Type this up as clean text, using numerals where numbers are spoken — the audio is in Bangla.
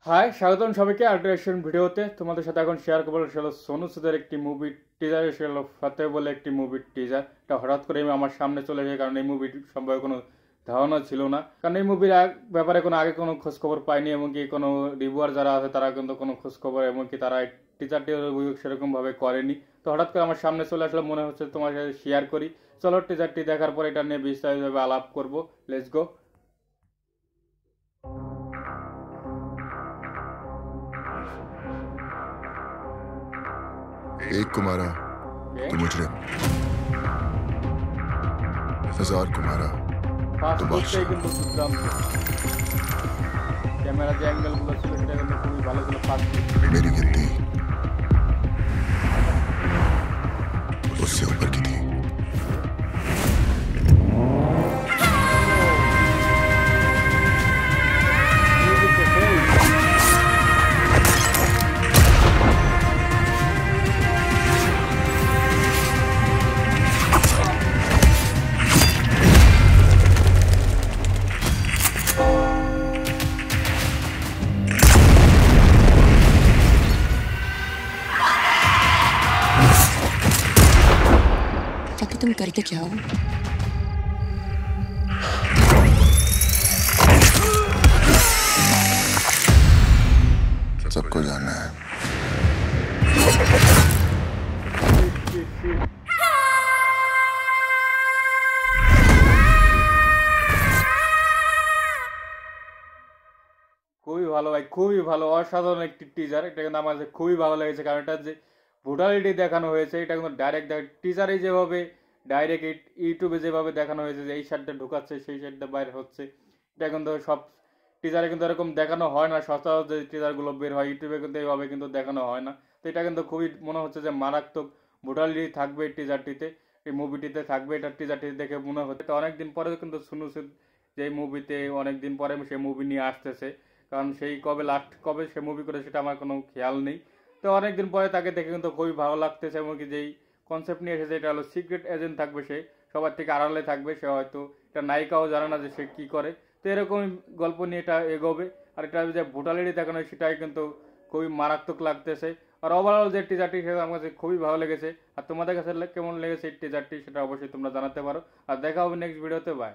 হাই, স্বাগতম সবাইকে আল্ট্রেশন ভিডিওতে। তোমাদের সাথে এখন শেয়ার করবো সেটা সোনু সুদের একটি মুভি টিজার, সেটা ফাতে বলে একটি মুভির টিজার। এটা হঠাৎ করে আমার সামনে চলে যায়, কারণ এই মুভির সম্পর্কে কোনো ধারণা ছিল না, কারণ এই মুভির ব্যাপারে কোনো আগে কোনো খোঁজখবর পাইনি, এমনকি কোনো রিভিউয়ার যারা আছে তারা কিন্তু কোনো খোঁজখবর এমনকি তারা টিজারটি সেরকম ভাবে করেনি। তো হঠাৎ করে আমার সামনে চলে আসলে মনে হচ্ছে তোমার সাথে শেয়ার করি। চলো টিজারটি দেখার পর এটা নিয়ে বিস্তারিতভাবে আলাপ করবো। Let's go. एक को मारा तो मुजरिम, हजार को मारा तो बादशाह। কিন্তু দুর্দান্ত ক্যামেরা যে অ্যাঙ্গেলগুলো ছিল সেটা কিন্তু খুবই ভালো ছিল। मेरी गिनती उससे ऊपर की थी। आखिर तुम करते क्या हो? सबको जानना है। খুবই ভালো ভাই, খুবই ভালো, অসাধারণ একটি টিজার। এটা কিন্তু আমার কাছে খুবই ভালো লেগেছে, কারণ এটা যে ব্রুটালিটি দেখানো হয়েছে এটা কিন্তু ডাইরেক্ট টিজারে যেভাবে ডাইরেক্ট ইউটিউবে যেভাবে দেখানো হয়েছে যে এই শার্টটা ঢুকাচ্ছে সেই শার্টটা বাইরে হচ্ছে, এটা কিন্তু সব টিজারে কিন্তু এরকম দেখানো হয় না। সচরাচর যে টিজারগুলো বের হয় ইউটিউবে কিন্তু এইভাবে কিন্তু দেখানো হয় না। তো এটা কিন্তু খুবই মনে হচ্ছে যে মারাত্মক ব্রুটালিটি থাকবে এই টিজারটিতে, এই মুভিটিতে থাকবে। এটা টিজারটি দেখে মনে হচ্ছে তো অনেকদিন পরে কিন্তু সোনু সুদ যে মুভিতে অনেকদিন পরে সেই মুভি নিয়ে আসতেছে, কারণ সেই কবে সে মুভি করে সেটা আমার কোনো খেয়াল নেই। তো অনেকদিন পরে তাকে দেখে কিন্তু খুবই ভালো লাগতেছে, এমনকি যেই কনসেপ্ট নিয়ে এসেছে এটা হলো সিক্রেট এজেন্ট থাকবে, সে সবার থেকে আড়ালে থাকবে, সে হয়তো এটা নায়িকাও জানে না যে সে কী করে। তো এরকমই গল্প নিয়ে এটা এগোবে। আর এটা যে ব্রুটালিটি দেখানো সেটাই কিন্তু খুবই মারাত্মক লাগতেছে। আর ওভারঅল যে টিজারটি সেটা আমার কাছে খুবই ভালো লেগেছে। আর তোমাদের কাছে কেমন লেগেছে এই টিজারটি সেটা অবশ্যই তোমরা জানাতে পারো। আর দেখা হবে নেক্সট ভিডিওতে। বাই।